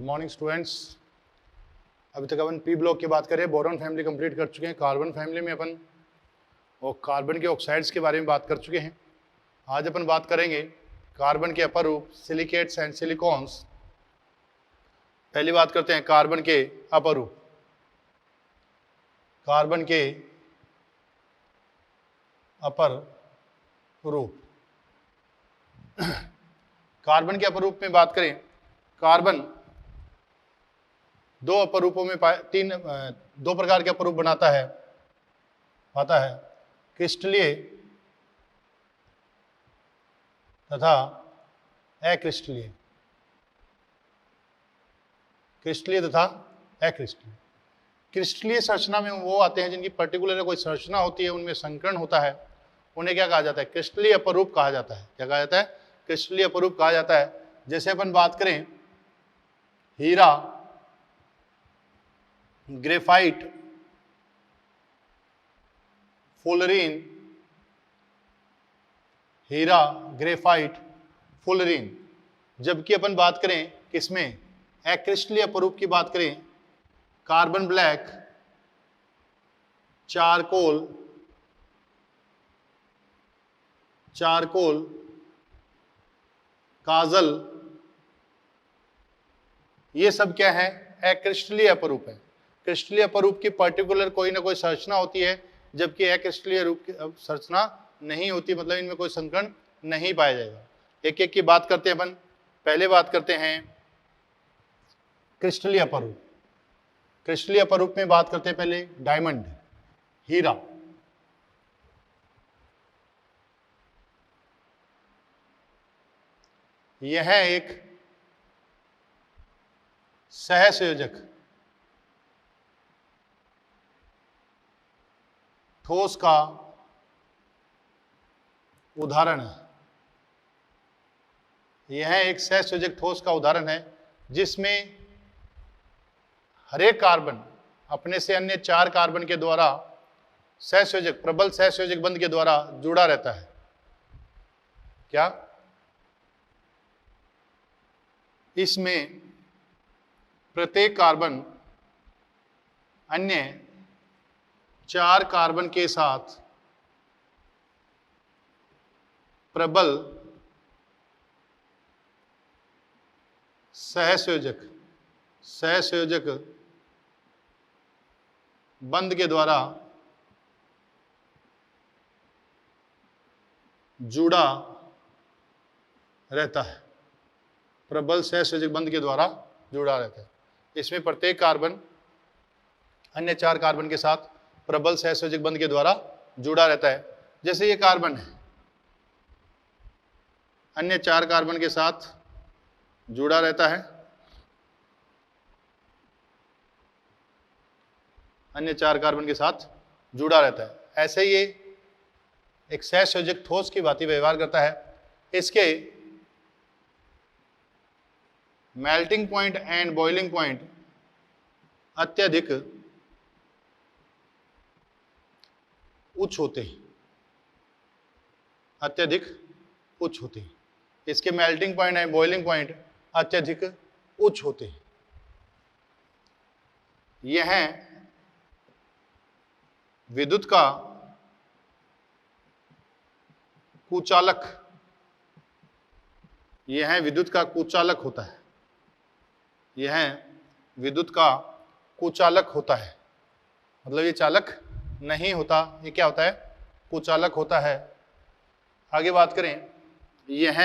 Morning students. अभी तक अपन P block की बात करें, बोरॉन फैमिली कंप्लीट कर चुके हैं। कार्बन फैमिली में अपन और कार्बन के ऑक्साइड्स के बारे में बात कर चुके हैं। आज अपन बात करेंगे कार्बन के अपर रूप सिलिकेट्स एंड सिलिकॉन्स। पहली बात करते हैं कार्बन के अपर रूप। कार्बन के अपर रूप, कार्बन के अपर रूप में बात करें, कार्बन दो अपर रूपों में दो प्रकार के अपर रूप बनाता है, क्रिस्टलीय तथा अक्रिस्टलीय। क्रिस्टलीय तथा अक्रिस्टलीय। क्रिस्टलीय संरचना में वो आते हैं जिनकी पर्टिकुलर कोई संरचना होती है, उनमें संकरण होता है, उन्हें क्या कहा जाता है? क्रिस्टलीय अपर रूप कहा जाता है। क्या कहा जाता है? क्रिस्टलीय अपर रूप कहा जाता है। जैसे अपन बात करें हीरा, ग्रेफाइट, फुलरीन, हीरा, ग्रेफाइट, फुलरीन। जबकि अपन बात करें किसमें? अक्रिस्टलीय अपर रूप की बात करें, कार्बन ब्लैक, चारकोल, काजल, ये सब क्या है? अक्रिस्टलीय अपर रूप है। क्रिस्टलीय अपर रूप की पर्टिकुलर कोई ना कोई संरचना होती है, जबकि अक्रिस्टलीय रूप की संरचना नहीं होती, मतलब इनमें कोई संकरण नहीं पाया जाएगा। एक एक की बात करते हैं अपन। पहले बात करते हैं क्रिस्टलीय अपर रूप। क्रिस्टलीय अपर रूप में बात करते हैं पहले डायमंड, हीरा। यह एक सहसंयोजक ठोस का उदाहरण है। यह एक सहसंयोजक ठोस का उदाहरण है जिसमें हर एक कार्बन अपने से अन्य 4 कार्बन के द्वारा सहसंयोजक, प्रबल सहसंयोजक बंध के द्वारा जुड़ा रहता है। क्या? इसमें प्रत्येक कार्बन अन्य 4 कार्बन के साथ प्रबल सहसंयोजक बंध के द्वारा जुड़ा रहता है। प्रबल सहसंयोजक बंध के द्वारा जुड़ा रहता है। इसमें प्रत्येक कार्बन अन्य 4 कार्बन के साथ प्रबल सहसंयोजक बंध के द्वारा जुड़ा रहता है। जैसे ये कार्बन है, अन्य 4 कार्बन के साथ जुड़ा रहता है, अन्य 4 कार्बन के साथ जुड़ा रहता है। ऐसे ये एक सहसंयोजक ठोस की भांति व्यवहार करता है। इसके melting point and boiling point अत्यधिक उच्च होते हैं, अत्यधिक उच्च होते हैं। इसके melting point and boiling point अत्यधिक उच्च होते हैं। यह विद्युत का कुचालक, यह विद्युत का कुचालक होता है। यह विद्युत का कुचालक होता है, मतलब ये चालक नहीं होता, ये क्या होता है? कुचालक होता है। आगे बात करें, यह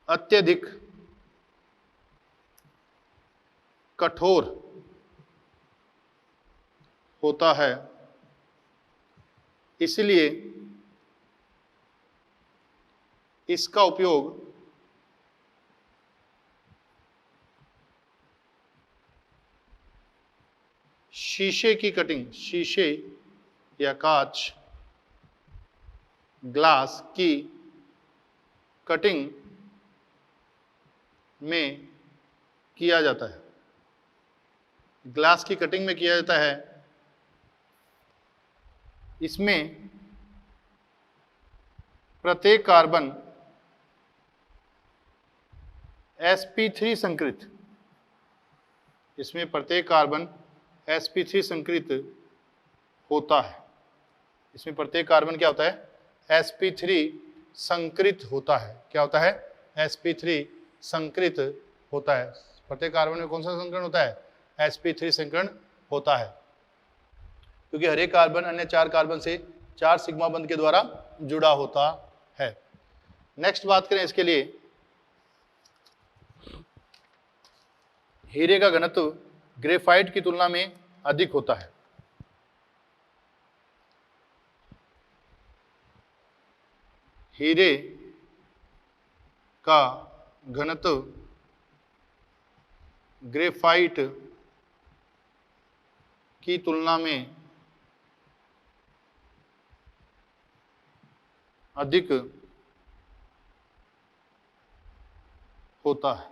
अत्यधिक कठोर होता है, इसलिए इसका उपयोग शीशे की कटिंग, शीशे या कांच, ग्लास की कटिंग में किया जाता है। ग्लास की कटिंग में किया जाता है। इसमें प्रत्येक कार्बन sp3 संकृत, इसमें प्रत्येक कार्बन sp3 संकृत होता है। इसमें प्रत्येक कार्बन क्या होता है, sp3 संकृत होता है। क्या होता है, sp3 संकृत होता है। प्रत्येक कार्बन में कौन सा संकरण होता है, sp3 संकरण होता है, क्योंकि हर एक कार्बन अन्य 4 कार्बन से 4 सिग्मा बंध के द्वारा जुड़ा होता है। नेक्स्ट बात करें इसके लिए, हीरे का घनत्व ग्रेफाइट की तुलना में अधिक होता है। हीरे का घनत्व ग्रेफाइट की तुलना में अधिक होता है।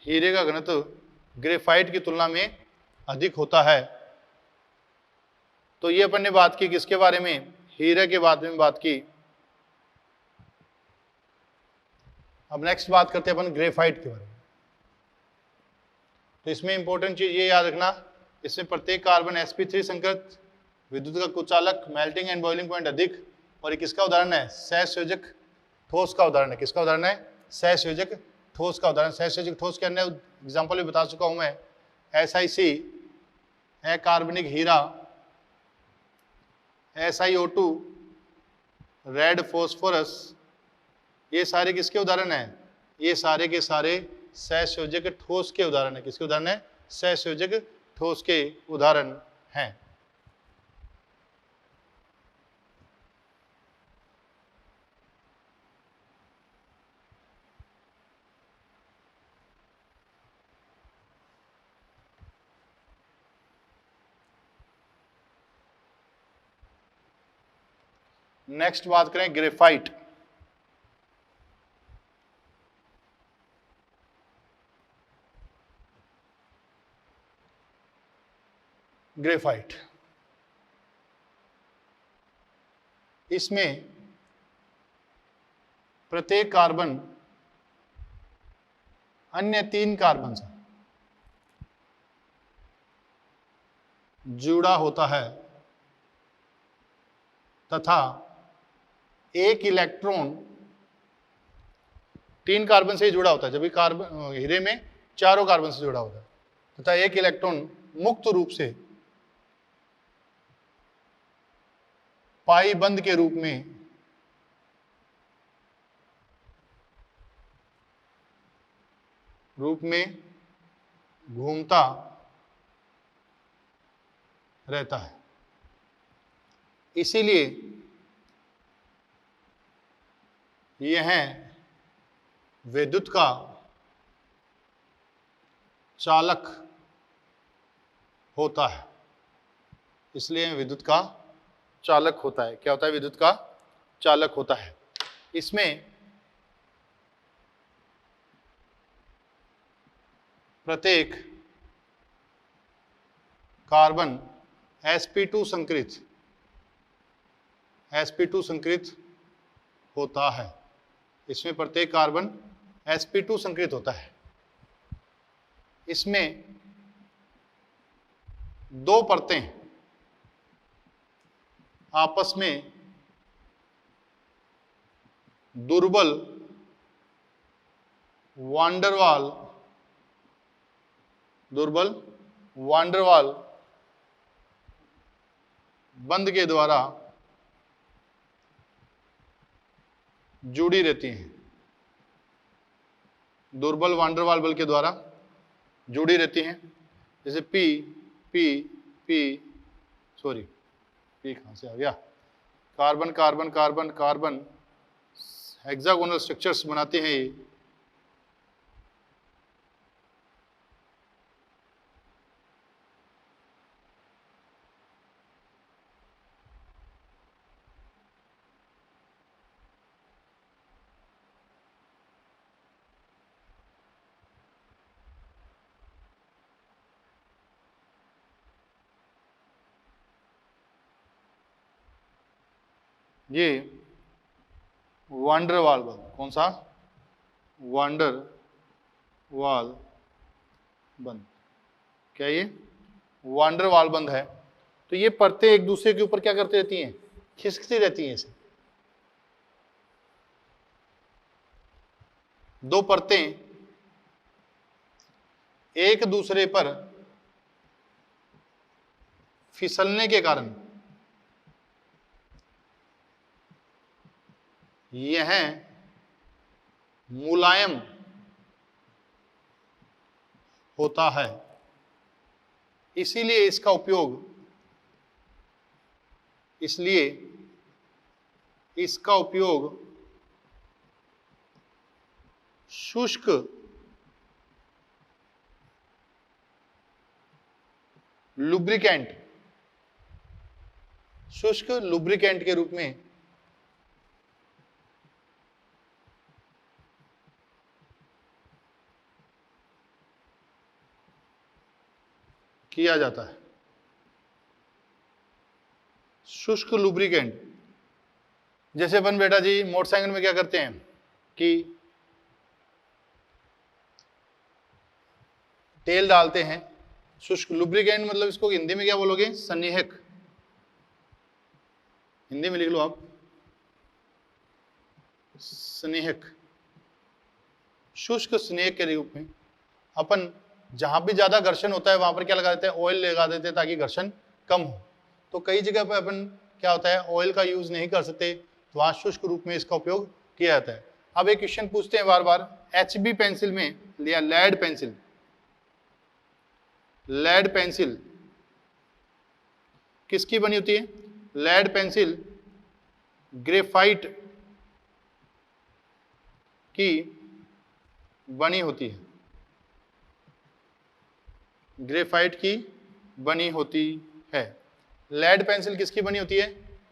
हीरे का घनत्व ग्रेफाइट की तुलना में अधिक होता है। तो ये अपन ने बात की किसके बारे में, हीरे के बारे में बात की। अब नेक्स्ट बात करते हैं अपन ग्रेफाइट के बारे में। तो इसमें इंपॉर्टेंट चीज ये याद रखना, इसमें प्रत्येक कार्बन sp3 संकृत, विद्युत का कुचालक, मेल्टिंग एंड बॉइलिंग पॉइंट अधिक, और ये किसका उदाहरण है, सहसंयोजक ठोस का उदाहरण है। किसका उदाहरण है, सहसंयोजक ठोस का उदाहरण। सहसंयोजक ठोस के अन्य एग्जाम्पल भी बता चुका हूं मैं, SiC अकार्बनिक हीरा, SiO2 रेड फॉस्फोरस, ये सारे किसके उदाहरण हैं, ये सारे के सारे सहसंयोजक ठोस के उदाहरण है। किसके उदाहरण है, सहसंयोजक ठोस के उदाहरण हैं। नेक्स्ट बात करें ग्रेफाइट। ग्रेफाइट, इसमें प्रत्येक कार्बन अन्य 3 कार्बन से जुड़ा होता है तथा एक इलेक्ट्रॉन 3 कार्बन से ही जुड़ा होता है, जबकि कार्बन हीरे में चारों कार्बन से जुड़ा होता है, तथा एक इलेक्ट्रॉन मुक्त रूप से पाई बंध के रूप में घूमता रहता है। इसीलिए यह विद्युत का चालक होता है। इसलिए विद्युत का चालक होता है। क्या होता है, विद्युत का चालक होता है। इसमें प्रत्येक कार्बन sp2 संकृत होता है। इसमें प्रत्येक कार्बन sp2 संकृत होता है। इसमें 2 परतें आपस में दुर्बल वांडरवाल बंध के द्वारा जुड़ी रहती हैं। दुर्बल वांडरवाल बल के द्वारा जुड़ी रहती हैं। जैसे पी कहां से आ गया, carbon carbon carbon carbon hexagonal structures बनाते हैं ये वांडरवाल बल। कौन सा, वांडर वाल बंद। क्या ये वांडर वाल बंद है? तो ये परतें एक दूसरे के ऊपर क्या करती रहती हैं? खिसकती रहती हैं। इसे दो परतें एक दूसरे पर फिसलने के कारण यह मुलायम होता है, इसलिए इसका उपयोग शुष्क लुब्रिकेंट के रूप में किया जाता है। शुष्क लुब्रिकेंट, जैसे अपन बेटा जी मोटरसाइकिल में क्या करते हैं कि तेल डालते हैं। शुष्क लुब्रिकेंट मतलब इसको हिंदी में क्या बोलोगे? सन्निहक। हिंदी में लिख लो आप, स्नेहक। शुष्क स्नेहक के रूप में अपन जहां भी ज्यादा घर्षण होता है वहां पर क्या लगा देते हैं? ऑयल लगा देते हैं ताकि घर्षण कम हो। तो कई जगह पर अपन क्या होता है, ऑयल का यूज नहीं कर सकते, तो वहां शुष्क रूप में इसका उपयोग किया जाता है। अब एक क्वेश्चन पूछते हैं बार बार, HB पेंसिल में लिया लेड पेंसिल किसकी बनी होती है? लेड पेंसिल ग्रेफाइट की बनी होती है। ग्रेफाइट की बनी होती है। लेड पेंसिल किसकी बनी होती है?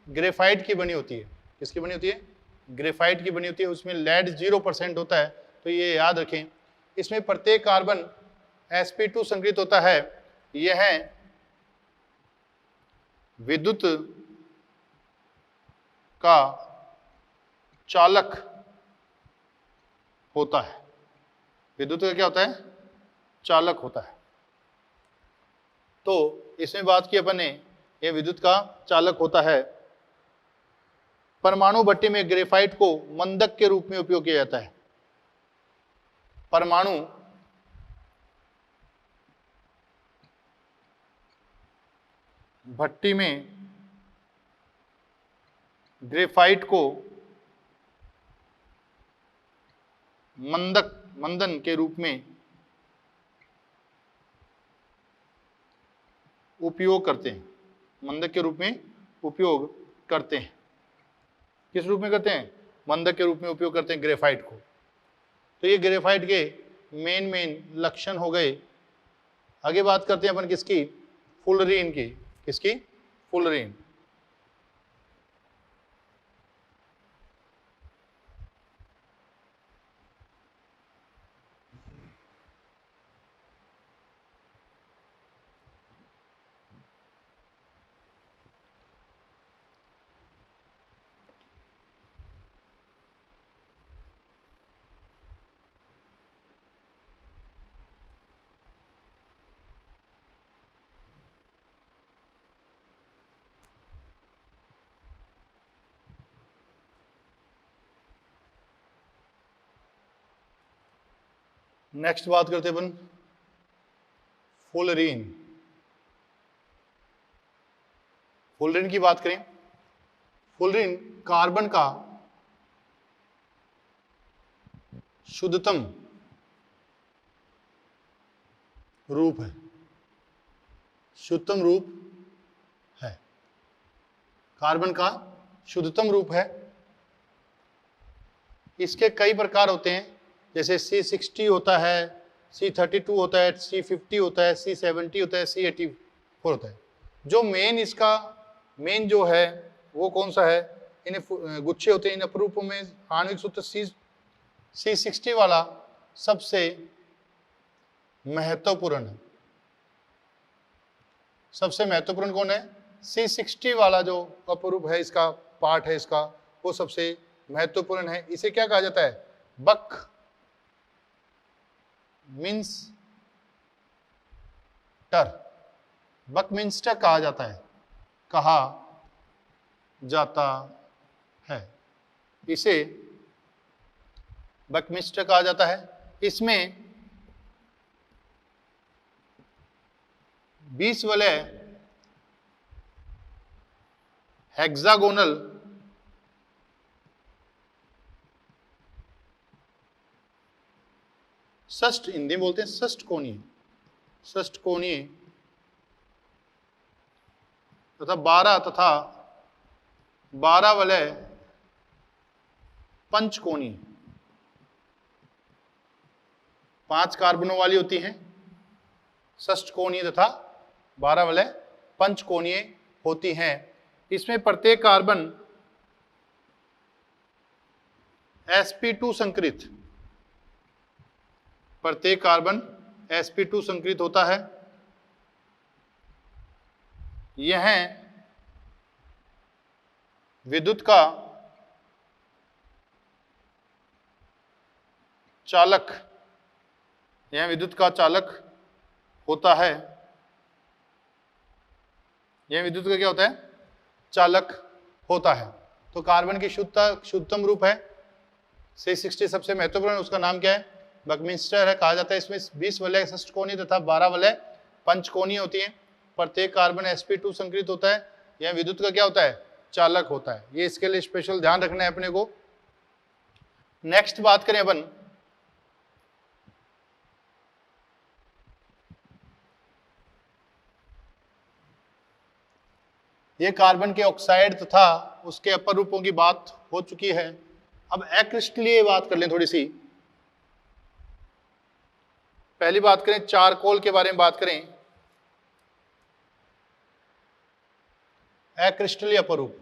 ग्रेफाइट की बनी होती है। किसकी बनी होती है? ग्रेफाइट की बनी होती है। उसमें लेड 0% होता है, तो ये याद रखें। इसमें प्रत्येक कार्बन sp2 संग्रहित होता है। यह विद्युत का चालक होता है। विद्युत का क्या होता है? चालक होता है। तो इसमें बात की अपन ने, यह विद्युत का चालक होता है। परमाणु भट्टी में ग्रेफाइट को मंदक के रूप में उपयोग किया जाता है। परमाणु भट्टी में ग्रेफाइट को मंदन के रूप में उपयोग करते हैं। मंदक के रूप में उपयोग करते हैं। किस रूप में करते हैं? मंदक के रूप में उपयोग करते हैं ग्रेफाइट को। तो ये ग्रेफाइट के मेन लक्षण हो गए। आगे बात करते हैं अपन किसकी? फुलरीन की। किसकी? फुलरीन। नेक्स्ट बात करते हैं अपन फुलरीन। फुलरीन की बात करें, फुलरीन कार्बन का शुद्धतम रूप है। शुद्धतम रूप है, कार्बन का शुद्धतम रूप है। इसके कई प्रकार होते हैं, जैसे C60 होता है, C32 होता है, C50 होता है, C70 होता है, C84 होता है। जो मेन जो है वो कौन सा है? इन्हें गुच्छे होते हैं। इन अपरूपों में आणविक सूत्र C60 वाला सबसे महत्वपूर्ण है। सबसे महत्वपूर्ण कौन है? C60 वाला जो अपरूप है, इसका पार्ट है इसका, वो सबसे महत्वपूर्ण है। इसे क्या कहा जाता है? बक बकमिंस्टर कहा जाता है, कहा जाता है, इसे बकमिंस्टर कहा जाता है। इसमें 20 वलय हेक्सागोनल षष्ठ, हिंदी में बोलते हैं षष्ठकोणीय तथा 12 वलय पंचकोणीय, 5 कार्बनों वाली होती हैं, षष्ठकोणीय तथा 12 वलय पंचकोणीय होती हैं। इसमें प्रत्येक कार्बन sp2 संकृत, प्रत्येक कार्बन sp2 संकृत होता है। यह विद्युत का चालक, यह विद्युत का चालक होता है। यह विद्युत का क्या होता है? चालक होता है। तो कार्बन की शुद्धतम रूप है 660, सबसे महत्वपूर्ण उसका नाम क्या है? बकमिंस्टर है, कहा जाता है। इसमें 20 वलय षष्ठकोणीय तथा 12 वलय पंचकोणीय होती है। प्रत्येक कार्बन sp2 संकृत होता है। यह विद्युत का क्या होता है? चालक होता है। ये इसके लिए स्पेशल ध्यान रखना है अपने को। नेक्स्ट बात करें अपन ये कार्बन के ऑक्साइड तथा उसके अपर रूपों की बात हो चुकी है। अब अक्रिस्टलीय बात कर लें थोड़ी सी। पहली बात करें चारकोल के बारे में बात करें। अक्रिस्टलीय अपर रूप,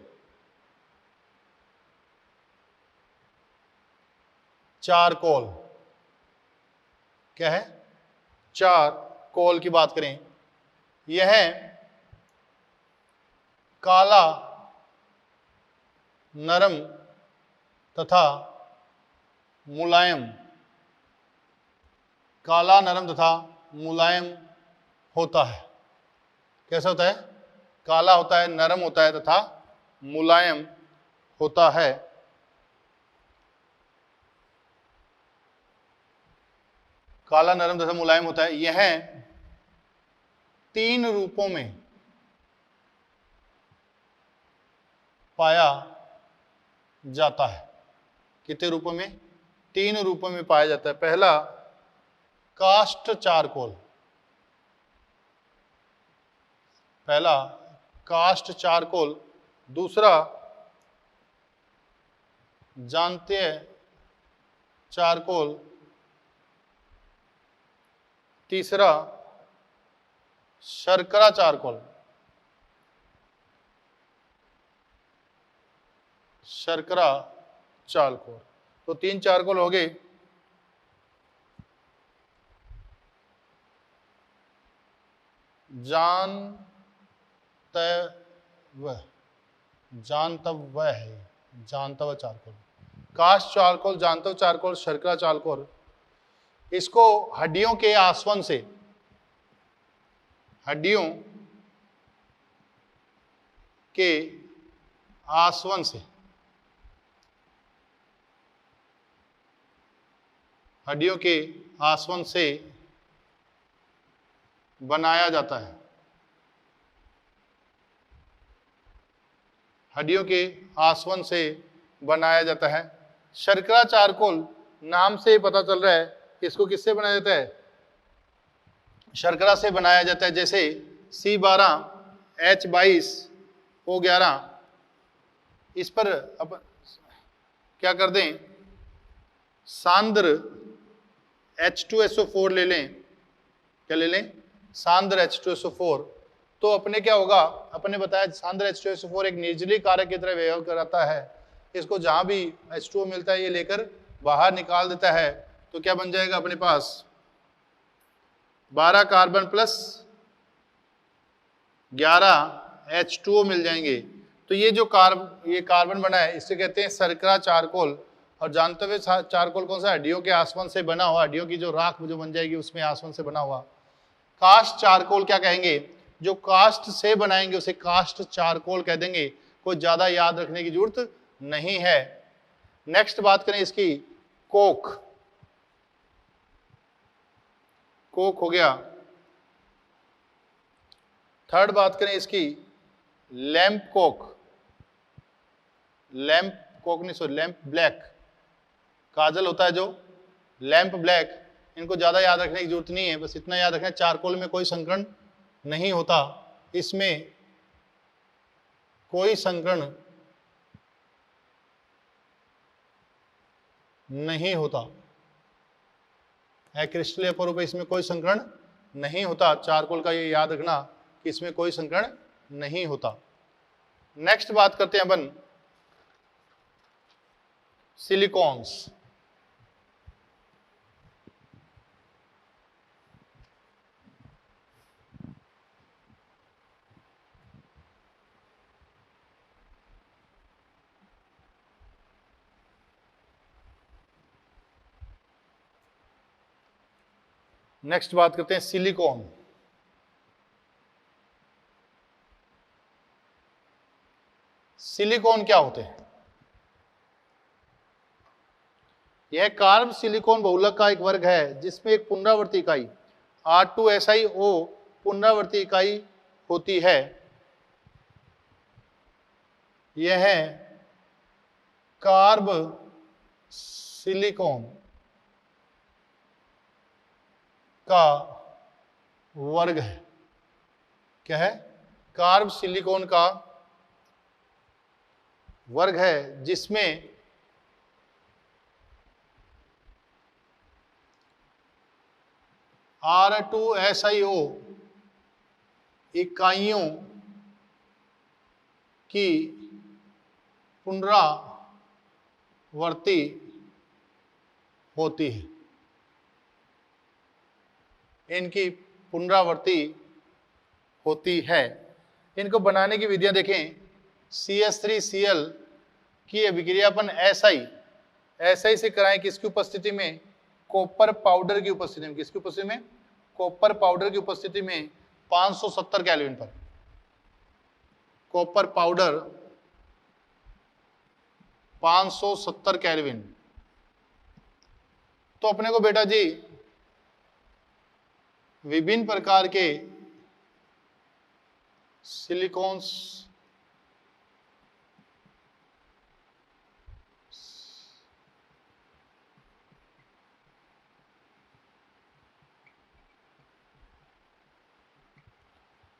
चारकोल क्या है? चारकोल की बात करें, यह काला, नरम तथा मुलायम, काला, नरम तथा मुलायम होता है। कैसा होता है? काला होता है, नरम होता है तथा मुलायम होता है। काला, नरम तथा मुलायम होता है। यह 3 रूपों में पाया जाता है। कितने रूपों में? 3 रूपों में पाया जाता है। पहला कास्ट चारकोल, पहला कास्ट चारकोल, दूसरा जांत्य चारकोल, तीसरा शर्करा चारकोल। शर्करा चारकोल, तो 3 चारकोल हो गए। जानतव चारकोल, कास्ट चारकोल, जानतव चारकोल, शर्करा चारकोल। इसको हड्डियों के आसवन से, हड्डियों के आसवन से, हड्डियों के आसवन से बनाया जाता है। हड्डियों के आसवन से बनाया जाता है। शर्करा चारकोल नाम से पता चल रहा है इसको किससे बनाया जाता है? शर्करा से बनाया जाता है। जैसे C12H22O11, इस पर अब क्या कर दें? सांद्र H2SO4 ले लें। क्या ले लें? सांद्र H2SO4। तो अपने क्या होगा? अपने बताया सांद्र H2SO4 एक निर्जलीय कारक की तरह व्यवहार कराता है। इसको जहां भी H2O मिलता है ये लेकर बाहर निकाल देता है। तो क्या बन जाएगा अपने पास? 12 कार्बन प्लस 11 H2O मिल जाएंगे। तो ये जो कार्बन बना है इससे कहते हैं शर्करा चारकोल। और जानते हुए चारकोल कौन सा, हड्डियों के आसवन से बना हुआ, हड्डियों की जो राख जो बन जाएगी उसमें आसवन से बना हुआ। कास्ट चारकोल क्या कहेंगे, जो कास्ट से बनाएंगे उसे कास्ट चारकोल कह देंगे, कोई ज्यादा याद रखने की जरूरत नहीं है। नेक्स्ट बात करें इसकी, कोक, कोक हो गया। थर्ड बात करें इसकी, लैंप कोक, लैंप कोक नहीं सॉरी लैंप ब्लैक, काजल होता है जो, लैंप ब्लैक, इनको ज्यादा याद रखने की जरूरत नहीं है, बस इतना याद रखना चारकोल में कोई संकरण नहीं होता, इसमें कोई संकरण नहीं होता, क्रिस्टल अपरूप है, इसमें कोई संकरण नहीं होता। चारकोल का ये याद रखना कि इसमें कोई संकरण नहीं होता। नेक्स्ट बात करते हैं अपन सिलिकॉन्स। नेक्स्ट बात करते हैं सिलिकॉन। सिलिकॉन क्या होते हैं, यह कार्ब सिलिकॉन बहुलक का एक वर्ग है जिसमें एक पुनरावर्ती इकाई R2SiO पुनरावर्ती इकाई होती है। यह कार्ब सिलिकॉन का वर्ग है। क्या है, कार्ब सिलिकॉन का वर्ग है जिसमें R2SiO इकाइयों की पुनरावर्ती होती है, इनकी पुनरावर्ती होती है। इनको बनाने की विधियां देखें, CH3Cl की अभिक्रिया अपन SI से कराएं, किसकी उपस्थिति में, कॉपर पाउडर की उपस्थिति में, किसकी उपस्थिति में, कॉपर पाउडर की उपस्थिति में 570 केल्विन पर, कॉपर पाउडर 570 केल्विन। तो अपने को बेटा जी विभिन्न प्रकार के सिलिकॉन्स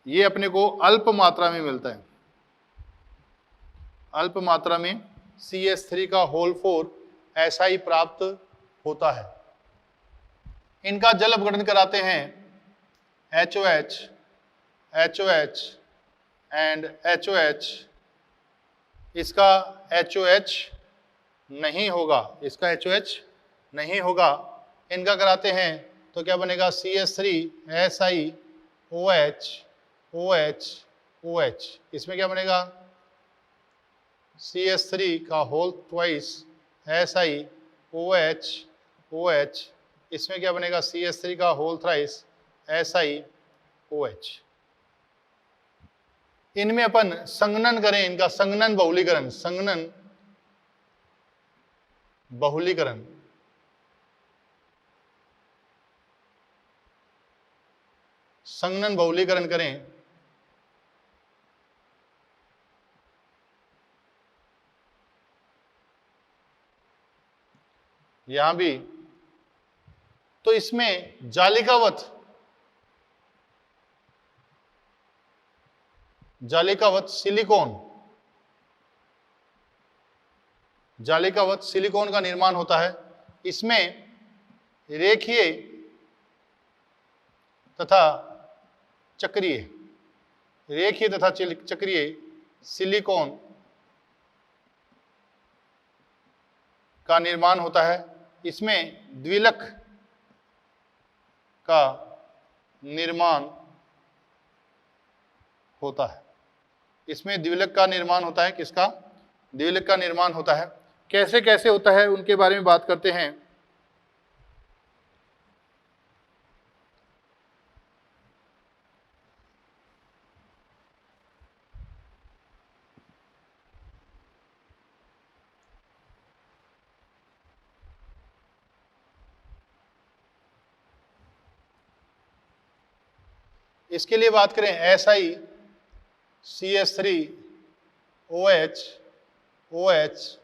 ये अपने को अल्प मात्रा में मिलता है, अल्प मात्रा में CH3 का होल 4 SI प्राप्त होता है। इनका जल अपघटन कराते हैं HOH, HOH एंड HOH, इसका HOH नहीं होगा, इसका HOH नहीं होगा। इनका कराते हैं तो क्या बनेगा, CH3 SiOH OH OH, इसमें क्या बनेगा, CH3 का होल ट्वाइस SiOH OH, इसमें क्या बनेगा, CH3 का होल थ्राइस SiOH। इनमें अपन संघनन करें, इनका संघनन बहुलीकरण, संघनन बहुलीकरण, संघनन बहुलीकरण करें यहां भी, तो इसमें जालिकावत सिलिकॉन, जालिकावत सिलिकॉन का निर्माण होता है। इसमें रेखीय तथा चक्रीय, रेखीय तथा चक्रीय सिलिकॉन का निर्माण होता है। इसमें द्विलक का निर्माण होता है, इसमें द्विलक का निर्माण होता है, किसका, द्विलक का निर्माण होता है। कैसे कैसे होता है उनके बारे में बात करते हैं। इसके लिए बात करें Si CH3OH OH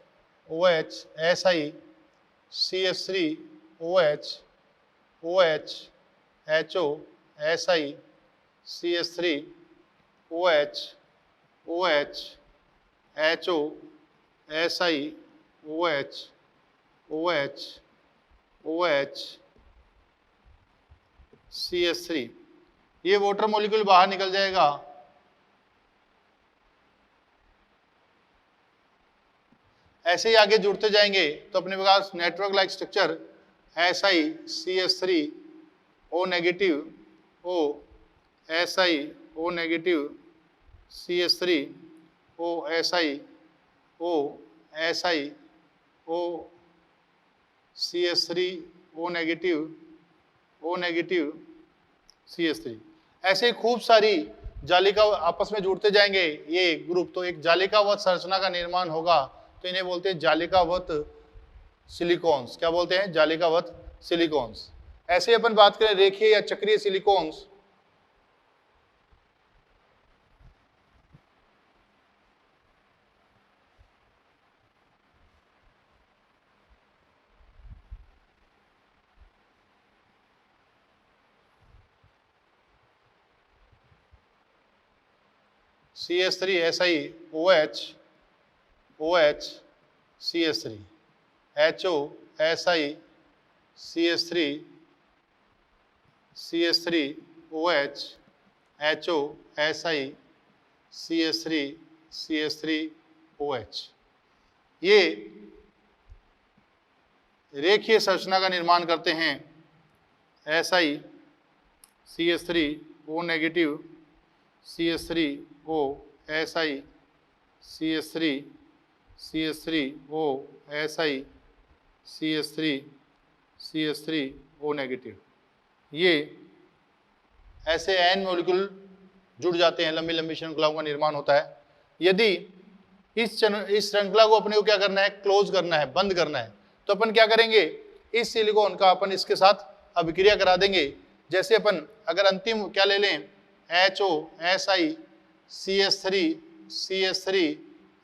OH Si CH3OH OH HO SiCH3OH OH HO SiOH OH OH CH3, ये वाटर मॉलिक्यूल बाहर निकल जाएगा। ऐसे ही आगे जुड़ते जाएंगे तो अपने पास network like structure Si CH3O negative O SiO negative CH3O SiO SiO CH3O negative O negative CH3, ऐसे खूब सारी जालिका आपस में जुड़ते जाएंगे ये ग्रुप, तो एक जालिकावत संरचना का निर्माण होगा। तो इन्हें बोलते हैं जालिकावत सिलिकॉन्स। क्या बोलते हैं? जालिकावत सिलिकॉन्स। ऐसे अपन बात करें रेखीय या चक्रीय silicones, CH3 SiOH OH CH3 HO Si CH3 CH3OH HO Si CH3OH, ये रेखीय संरचना का निर्माण करते हैं। Si CH3O negative CH3O Si CH3 CH3O Si CH3O negative, ये ऐसे n मॉलिक्यूल जुड़ जाते हैं, लंबी लंबी श्रृंखलाओं का निर्माण होता है। यदि इस श्रृंखला को अपने को क्या करना है? क्लोज करना है, बंद करना है, तो अपन क्या करेंगे? इस सिलिकॉन का अपन इसके साथ अभिक्रिया करा देंगे। जैसे अपन अगर अंतिम क्या ले लें, HO Si CH3 CH3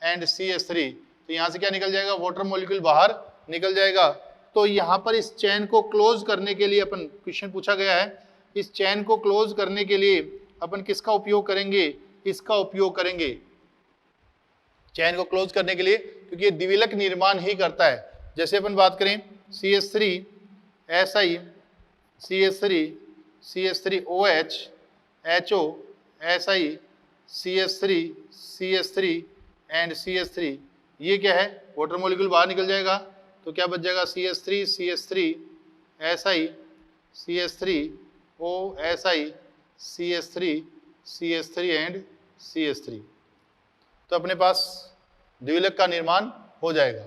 and CH3, तो यहाँ से क्या निकल जाएगा? वाटर मॉलिक्यूल बाहर निकल जाएगा। तो यहाँ पर इस चेन को क्लोज करने के लिए अपन, क्वेश्चन पूछा गया है, इस चेन को क्लोज करने के लिए अपन किसका उपयोग करेंगे? इसका उपयोग करेंगे चेन को क्लोज करने के लिए, क्योंकि ये द्विविलक निर्माण ही करता है। जैसे अपन बात करें CH3 Si CH3 CH3OH HO Si CH3 and CH3, ये क्या है? वाटर मॉलिक्यूल बाहर निकल जाएगा। तो क्या बच जाएगा? CH3 Si CH3O CH3 and CH3, तो अपने पास द्विविलक का निर्माण हो जाएगा।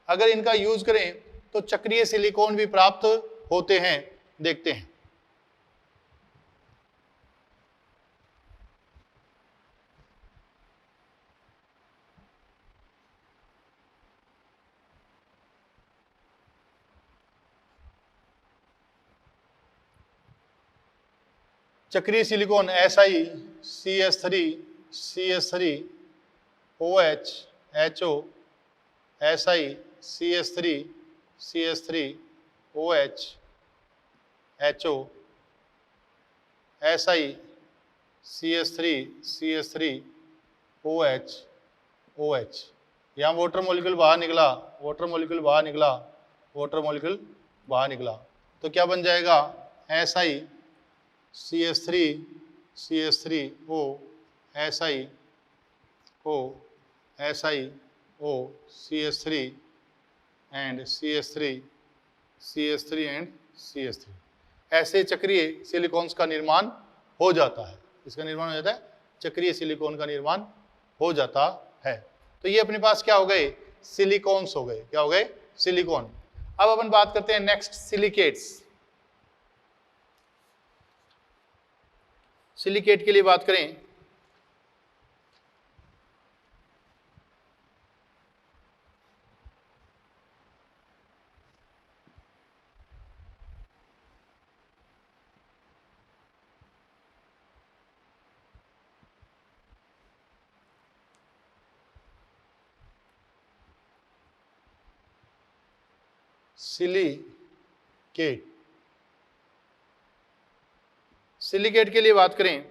अगर इनका यूज करें तो चक्रीय सिलिकॉन भी प्राप्त होते हैं, देखते हैं। चक्रीय silicon Si CH3 OH HO Si CH3 OH HO Si CH3 OH, यहाँ वाटर मॉलिक्यूल बाहर निकला, वाटर मॉलिक्यूल बाहर निकला, वाटर मॉलिक्यूल बाहर निकला, तो क्या बन जाएगा? Si CH3O SiO CH3 and CH3 and CH3, ऐसे चक्रीय सिलिकॉन्स का निर्माण हो जाता है। इसका निर्माण हो जाता है, चक्रीय सिलिकॉन का निर्माण हो जाता है। तो ये अपने पास क्या हो गए? सिलिकॉन्स हो गए। क्या हो गए? सिलिकॉन। अब अपन बात करते हैं नेक्स्ट, सिलिकेट्स। सिलिकेट के लिए बात करें, सिलिकेट, सिलिकेट के लिए बात करें,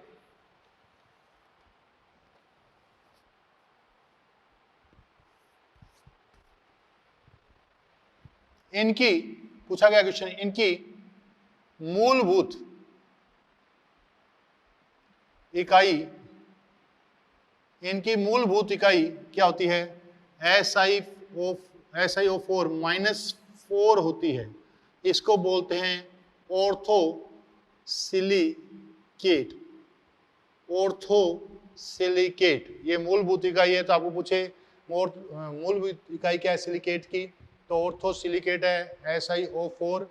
इनकी पूछा गया क्वेश्चन, इनकी मूलभूत इकाई, इनकी मूलभूत इकाई क्या होती है? SiO4 -4 होती है। इसको बोलते हैं ऑर्थोसिलिकेट। ऑर्थोसिलिकेट ये मूलभूत इकाई है। तो आपको पूछे मूलभूत इकाई क्या है सिलिकेट की, तो ऑर्थोसिलिकेट है SiO4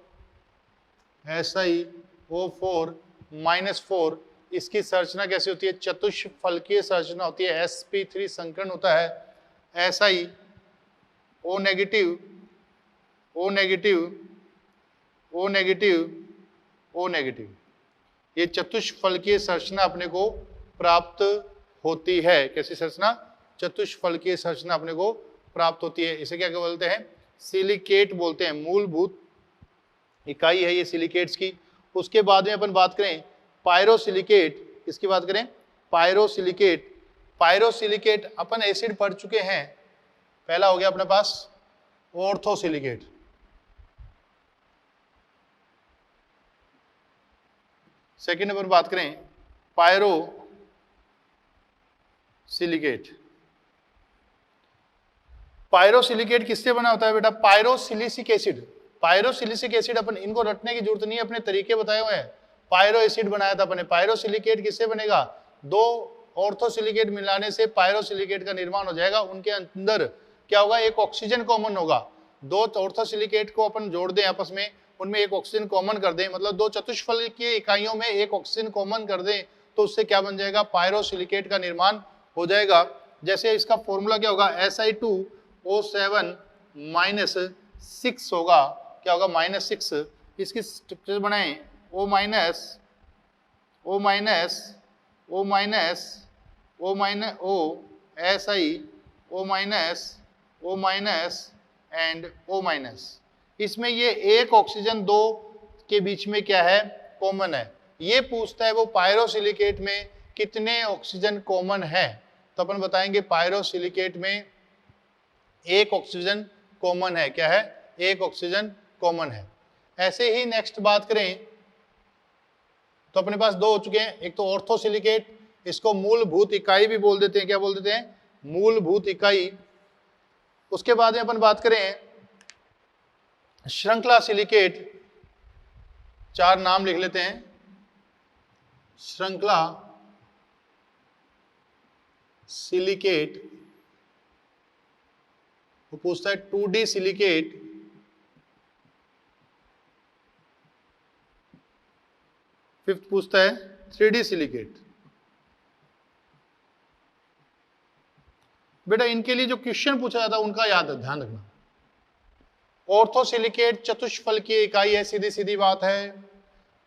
-4। इसकी संरचना कैसी होती है? चतुष्फलकीय संरचना होती है। sp3 संकरण होता है। Si O negative O negative O negative O negative, ये चतुष्फलकीय संरचना अपने को प्राप्त होती है। कैसी संरचना? चतुष्फलकीय संरचना अपने को प्राप्त होती है। इसे क्या बोलते हैं? सिलिकेट बोलते हैं। मूलभूत इकाई है ये सिलिकेट्स की। उसके बाद में अपन बात करें पायरोसिलिकेट। किसकी बात करें? पायरोसिलिकेट। पायरोसिलिकेट अपन एसिड पढ़ चुके हैं। पहला हो गया अपने पास ऑर्थोसिलिकेट, सेकेंड नंबर बात करें पायरोसिलिकेट। पायरोसिलिकेट किससे बना होता है बेटा? पायरोसिलिसिक एसिड। पायरोसिलिसिक एसिड अपन इनको रटने की जरूरत नहीं है, अपने तरीके बताए हुए हैं। पायरो एसिड बनाया था अपने। पायरोसिलिकेट किससे बनेगा? दो ऑर्थोसिलिकेट मिलाने से पायरोसिलिकेट का निर्माण हो जाएगा। उनके अंदर क्या होगा? एक ऑक्सीजन कॉमन होगा। दो ऑर्थोसिलिकेट को अपन जोड़ दें आपस में, उनमें एक ऑक्सीजन कॉमन कर दें, मतलब दो चतुष्फलकीय इकाइयों में एक ऑक्सीजन कॉमन कर दें, तो उससे क्या बन जाएगा? पायरोसिलिकेट का निर्माण हो जाएगा। जैसे इसका फॉर्मूला क्या होगा? Si2O7 -6 होगा। क्या होगा? -6। इसकी स्ट्रक्चर बनाएं O minus O minus O minus O minus O Si O minus O minus and O minus. इसमें ये एक ऑक्सीजन दो के बीच में क्या है? कॉमन है। ये पूछता है वो पायरोसिलिकेट में कितने ऑक्सीजन कॉमन है, तो अपन बताएंगे पायरोसिलिकेट में एक ऑक्सीजन कॉमन है। क्या है? एक ऑक्सीजन कॉमन है। ऐसे ही नेक्स्ट बात करें तो अपने पास दो हो चुके हैं। एक तो ऑर्थोसिलिकेट, इसको मूलभूत इकाई भी बोल देते हैं। क्या बोल देते हैं? मूलभूत इकाई। उसके बाद में अपन बात करें श्रृंखला सिलिकेट। चार नाम लिख लेते हैं। श्रृंखला सिलिकेट, वो पूछता है 2D सिलिकेट, फिफ्थ पूछता है 3D सिलिकेट। बेटा इनके लिए जो क्वेश्चन पूछा जाता है उनका याद है, ध्यान रखना। ऑर्थोसिलिकेट चतुष्फलकीय इकाई है, सीधी सीधी बात है।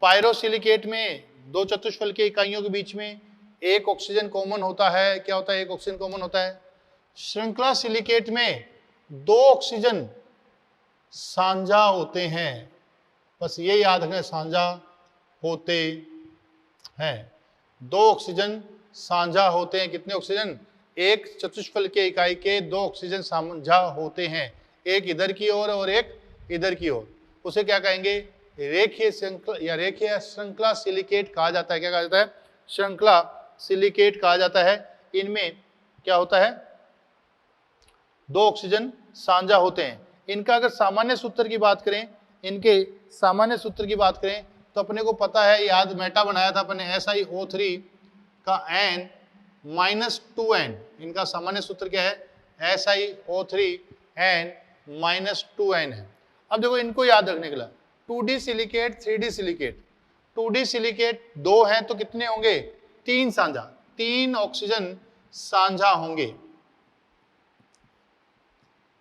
पायरोसिलिकेट में दो चतुष्फलकीय इकाइयों के बीच में एक ऑक्सीजन कॉमन होता है। क्या होता है? एक ऑक्सीजन कॉमन होता है। श्रृंखला सिलिकेट में दो ऑक्सीजन साझा होते हैं। बस ये याद रखें, साझा होते हैं। दो ऑक्सीजन साझा होते हैं। कितने ऑक्सीजन? एक चतुष्फलकीय इकाई के दो ऑक्सीजन साझा होते हैं, एक इधर की ओर और एक इधर की ओर। उसे क्या कहेंगे? रेखीय श्रृंखला या रेखीय श्रृंखला सिलिकेट कहा जाता है। क्या कहा जाता है? श्रृंखला सिलिकेट कहा जाता है। इनमें क्या होता है? दो ऑक्सीजन साझा होते हैं। इनका अगर सामान्य सूत्र की बात करें, इनके सामान्य सूत्र की बात करें तो अपने को पता है, याद मेटा बनाया था अपने SiO3 का N -2N। इनका सामान्य सूत्र क्या है? SiO3 N-2N है। अब देखो इनको याद रखने के लिए 2D silicate 3D silicate, 2D silicate 2 हैं तो कितने होंगे 3 साझा, 3 ऑक्सीजन साझा होंगे,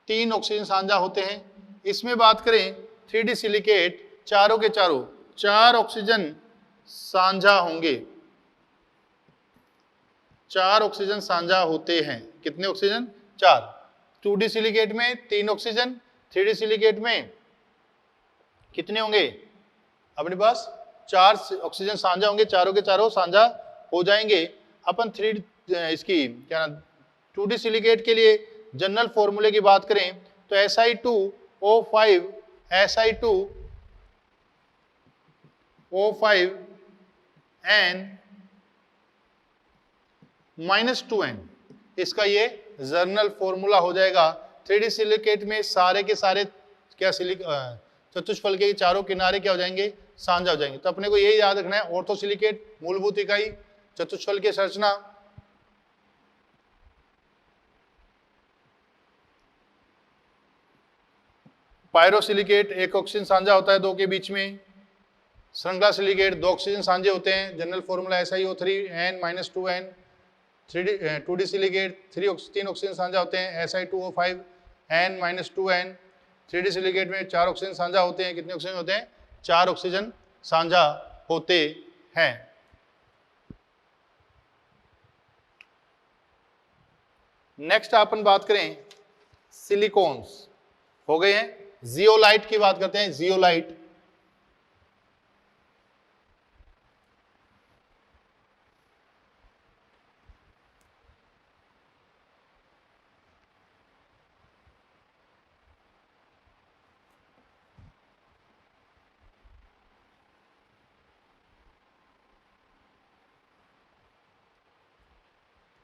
3 ऑक्सीजन साझा होते हैं। इसमें बात करें 3D सिलिकेट चारों के चारों 4 ऑक्सीजन साझा होंगे, 4 ऑक्सीजन साझा होते हैं। कितने ऑक्सीजन 4। 2D सिलिकेट में 3 ऑक्सीजन, 3D सिलिकेट में कितने होंगे अपने पास 4 ऑक्सीजन साझा होंगे, चारों के चारों साझा हो जाएंगे। अपन 3 इसकी क्या 2D सिलिकेट के लिए जनरल फॉर्मूले की बात करें तो Si2O5 N-2N, इसका ये जर्नल फॉर्मूला हो जाएगा। 3D सिलिकेट में सारे के सारे क्या चतुष्फल के चारों किनारे क्या हो जाएंगे साझा हो जाएंगे। तो अपने को यही याद रखना है, ऑर्थो सिलिकेट मूलभूत इकाई चतुष्फल की संरचना, पायरोसिलिकेट 1 ऑक्सीजन साझा होता है 2 के बीच में, श्रृंखला सिलिकेट 2 ऑक्सीजन साझे होते हैं, general formula SiO3 N-2N। 2D silicate 3 oxygen साझा होते हैं Si2O5 N-2N। 3D सिलिकेट में 4 ऑक्सीजन साझा होते हैं, कितने ऑक्सीजन होते हैं 4 ऑक्सीजन साझा होते हैं। नेक्स्ट अपन बात करें सिलिकॉन्स हो गए हैं। जियोलाइट की बात करते हैं, जियोलाइट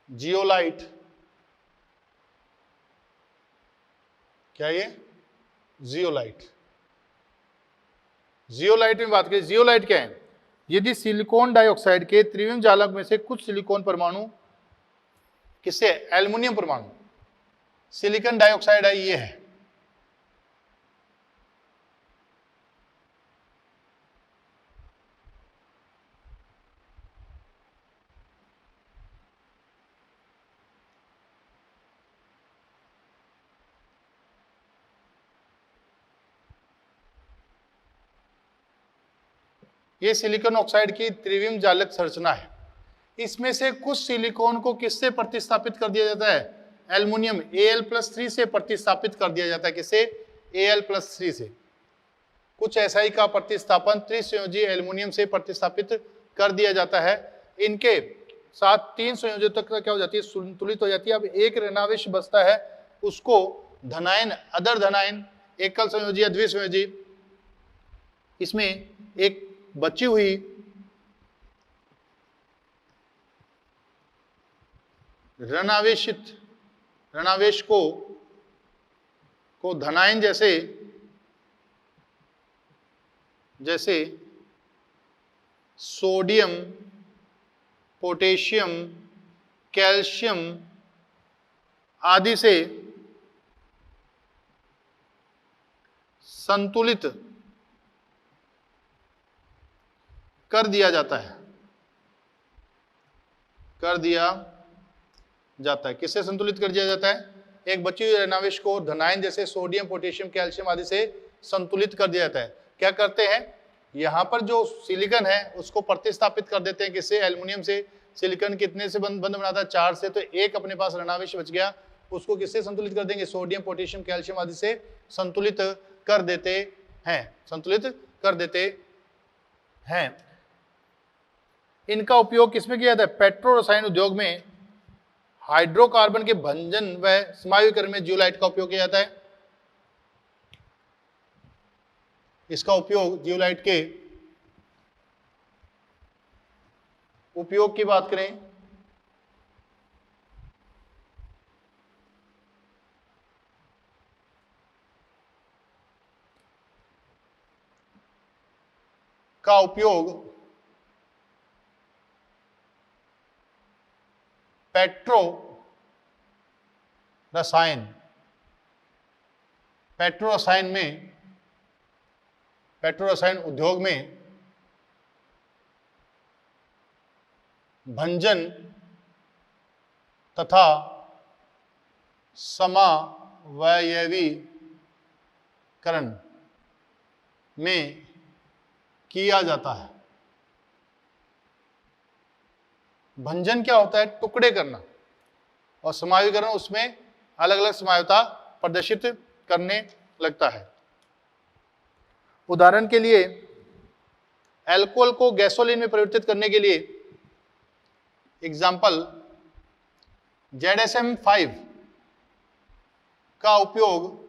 जियोलाइट क्या ये जियोलाइट, जियोलाइट में बात करें जियोलाइट क्या है, यदि सिलिकॉन डाइऑक्साइड के त्रिविम जालक में से कुछ सिलिकॉन परमाणु किससे एल्युमिनियम परमाणु सिलिकॉन डाइऑक्साइड है ये है, ये सिलिकॉन ऑक्साइड की त्रिविम जालक संरचना है। इसमें से कुछ सिलिकॉन को किससे प्रतिस्थापित कर दिया जाता है एल्युमिनियम Al+3 से प्रतिस्थापित कर दिया जाता है, किससे Al+3 से। कुछ SI का प्रतिस्थापन त्रिसंयोजी एल्युमिनियम से प्रतिस्थापित कर दिया जाता है। इनके साथ 3 संयोजक क्या हो जाती है संतुलित हो जाती है। अब एक ऋणावेश बचता है उसको धनायन अदर धनायन एकल संयोजी या द्विसंयोजी, इसमें एक बची हुई ऋणावेश को धनायन जैसे सोडियम पोटेशियम कैल्शियम आदि से संतुलित कर दिया जाता है, किससे संतुलित कर दिया जाता है एक बची हुई ऋणावेश को धनायन जैसे सोडियम पोटेशियम कैल्शियम आदि से संतुलित कर दिया जाता है। क्या करते हैं यहां पर जो सिलिकॉन है उसको प्रतिस्थापित कर देते हैं किससे एल्युमिनियम से। सिलिकॉन कितने से बंध बनाता है 4 से, तो एक अपने पास ऋणावेश बच गया, उसको किससे संतुलित कर देंगे सोडियम पोटेशियम कैल्शियम आदि से संतुलित कर देते हैं। इनका उपयोग किसमें किया जाता है पेट्रो रसायन उद्योग में हाइड्रोकार्बन के भंजन व समायुकरण में जियोलाइट का उपयोग किया जाता है। इसका उपयोग जियोलाइट के उपयोग की बात करें का उपयोग पेट्रो रसायन पेट्रो रसायन उद्योग में भंजन तथा समावयवीकरण में किया जाता है। भंजन क्या होता है? टुकड़े करना, और समावीकरण उसमें अलग अलग समावयवता प्रदर्शित करने लगता है। उदाहरण के लिए अल्कोहल को गैसोलीन में परिवर्तित करने के लिए एग्जाम्पल ZSM-5 का उपयोग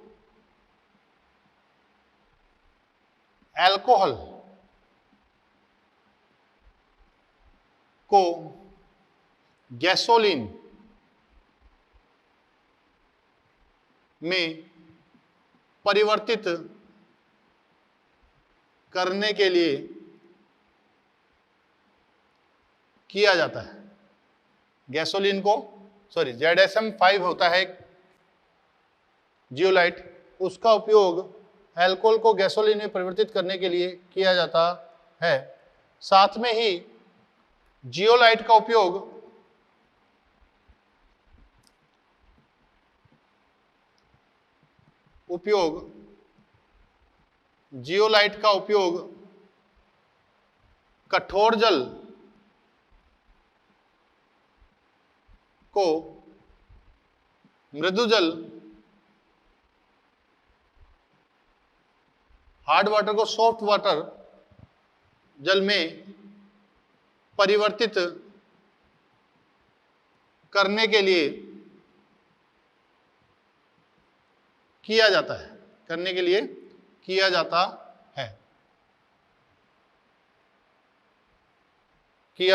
अल्कोहल को गैसोलीन में परिवर्तित करने के लिए किया जाता है। गैसोलीन को ZSM-5 होता है जियोलाइट, उसका उपयोग अल्कोहल को गैसोलीन में परिवर्तित करने के लिए किया जाता है। साथ में ही जियोलाइट का उपयोग कठोर जल को मृदु जल, हार्ड वाटर को सॉफ्ट वाटर जल में परिवर्तित करने के लिए किया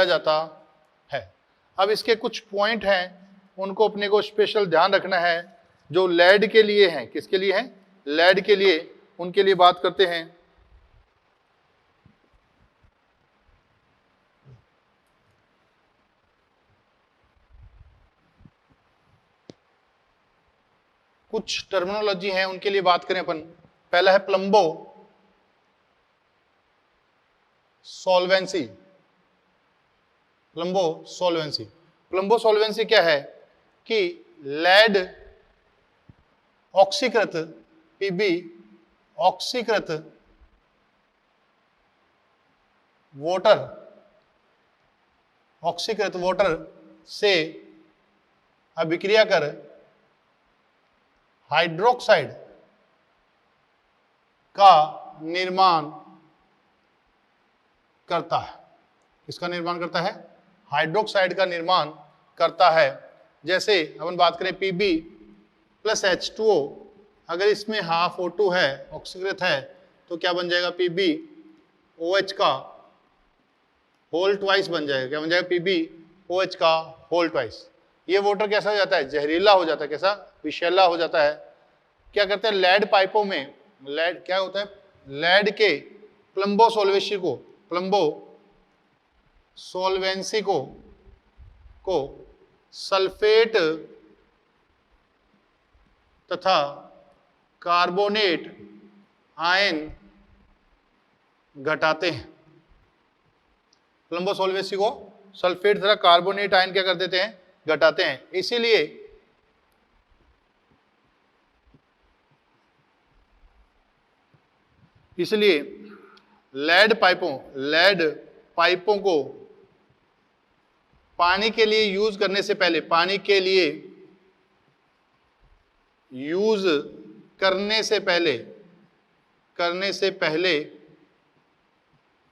जाता है, अब इसके कुछ पॉइंट हैं, उनको अपने को स्पेशल ध्यान रखना है, जो लेड के लिए हैं। किसके लिए हैं? लेड के लिए, उनके लिए बात करते हैं। कुछ टर्मिनोलॉजी है, उनके लिए बात करें अपन। पहला है प्लम्बो सॉल्वेंसी। प्लम्बो सॉल्वेंसी क्या है कि लेड ऑक्सीकृत Pb ऑक्सीकृत वाटर से अभिक्रिया कर हाइड्रोक्साइड का निर्माण करता है। किसका निर्माण करता है? हाइड्रोक्साइड का निर्माण करता है। जैसे अपन बात करें Pb प्लस H2O, अगर इसमें हाफ O2 है, ऑक्सीकृत है, तो क्या बन जाएगा? Pb OH का होल ट्वाइस बन जाएगा। क्या बन जाएगा? Pb OH का होल ट्वाइस। ये वाटर कैसा हो जाता है? जहरीला हो जाता है। कैसा? विषैला हो जाता है। क्या करते हैं? लेड पाइपों में लेड क्या होता है? लेड के प्लम्बो सॉल्वेंसी को सल्फेट तथा कार्बोनेट आयन घटाते हैं। प्लम्बो सॉल्वेंसी को सल्फेट तथा कार्बोनेट आयन क्या कर देते हैं? घटाते हैं। इसलिए लेड पाइपों को पानी के लिए यूज करने से पहले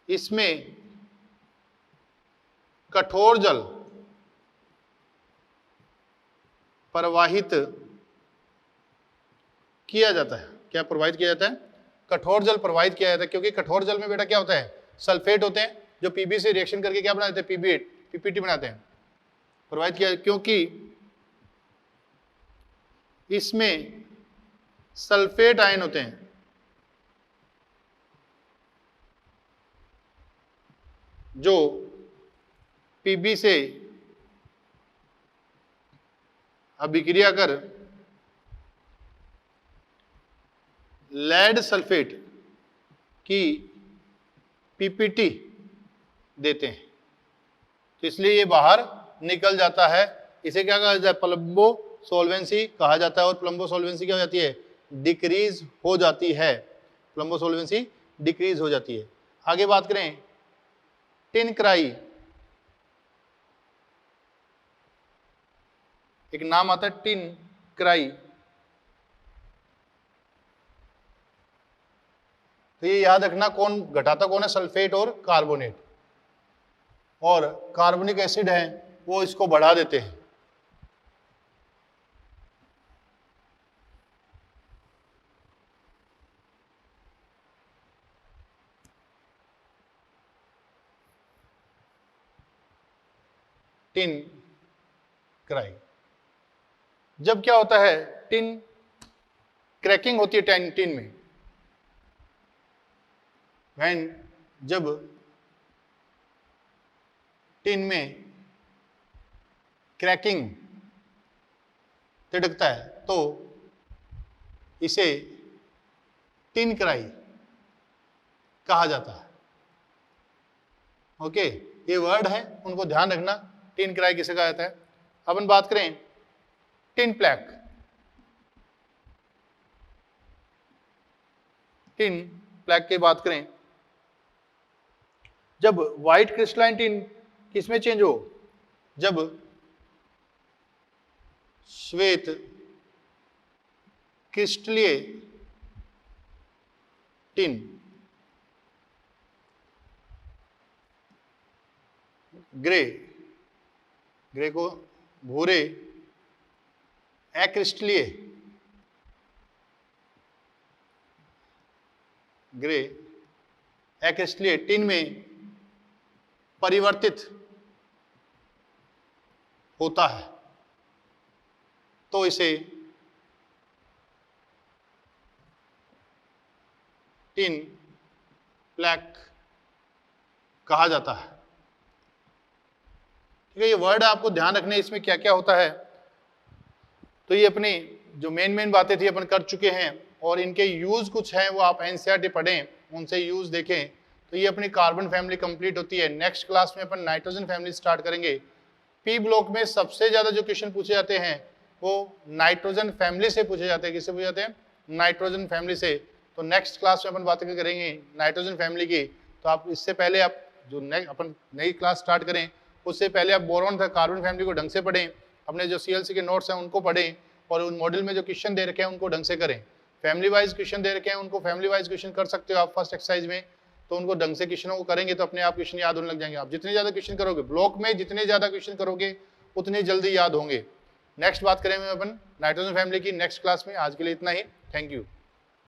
इसमें कठोर जल प्रवाहित किया जाता है। क्या प्रवाहित किया जाता है? कठोर जल प्रवाहित किया जाता है, क्योंकि कठोर जल में बेटा क्या होता है? सल्फेट होते हैं, जो Pb से रिएक्शन करके क्या बना देते हैं? PPT बनाते हैं। प्रवाहित किया क्योंकि इसमें सल्फेट आयन होते हैं, जो Pb से अभिक्रिया कर लेड सल्फेट की पीपीटी देते हैं, तो इसलिए ये बाहर निकल जाता है। इसे क्या कहा जाता है? प्लम्बो सॉल्वेंसी कहा जाता है। और प्लम्बो सॉल्वेंसी क्या हो जाती है? डिक्रीज हो जाती है। प्लम्बो सॉल्वेंसी डिक्रीज हो जाती है। आगे बात करें टिन क्राई, एक नाम आता है टिन क्राई। तो ये याद रखना, कौन घटाता कौन है? सल्फेट और कार्बोनेट। और कार्बोनिक एसिड है वो इसको बढ़ा देते हैं। Tin cry. जब क्या होता है? टिन क्रैकिंग होती है टिन में। जब टिन में क्रैकिंग तिड़कता है तो इसे टिन क्राई कहा जाता है। ओके, ये वर्ड है, उनको ध्यान रखना। टिन क्राई किसे कहा जाता है? अपन बात करें टिन प्लैक। टिन प्लैक की बात करें, जब व्हाइट क्रिस्टलाइन टिन किसमें चेंज हो? जब श्वेत क्रिस्टलीय टिन ग्रे को भूरे अक्रिस्टलीय टिन में परिवर्तित होता है तो इसे टिन प्लैक कहा जाता है। ठीक है, ये वर्ड आपको ध्यान रखने, इसमें क्या क्या होता है। तो ये अपनी जो मेन बातें थी अपन कर चुके हैं, और इनके यूज कुछ हैं वो आप एनसीईआरटी पढ़ें, उनसे यूज देखें। तो ये अपनी कार्बन फैमिली कंप्लीट होती है। नेक्स्ट क्लास में अपन नाइट्रोजन फैमिली स्टार्ट करेंगे। पी ब्लॉक में सबसे ज्यादा जो क्वेश्चन पूछे जाते हैं वो नाइट्रोजन फैमिली से पूछे जाते हैं। किससे पूछे जाते हैं? नाइट्रोजन फैमिली से। तो नेक्स्ट क्लास में अपन बातें करेंगे नाइट्रोजन फैमिली की। तो आप इससे पहले आप जो अपन नई क्लास स्टार्ट करें उससे पहले आप बोरॉन था कार्बन फैमिली को ढंग से पढ़ें, अपने जो सीएलसी के नोट्स हैं उनको पढ़ें, और उन मॉड्यूल में जो क्वेश्चन दे रखे हैं उनको ढंग से करें। फैमिली वाइज क्वेश्चन दे रखे हैं, उनको फैमिली वाइज क्वेश्चन कर सकते हो आप फर्स्ट एक्सरसाइज में। तो उनको ढंग से क्वेश्चनों को करेंगे तो अपने आप क्वेश्चन याद होने लग जाएंगे। आप जितने ज्यादा क्वेश्चन करोगे ब्लॉक में, जितने ज्यादा क्वेश्चन करोगे उतने जल्दी याद होंगे। नेक्स्ट बात करेंगे अपन नाइट्रोजन फैमिली की नेक्स्ट क्लास में। आज के लिए इतना ही। Thank you.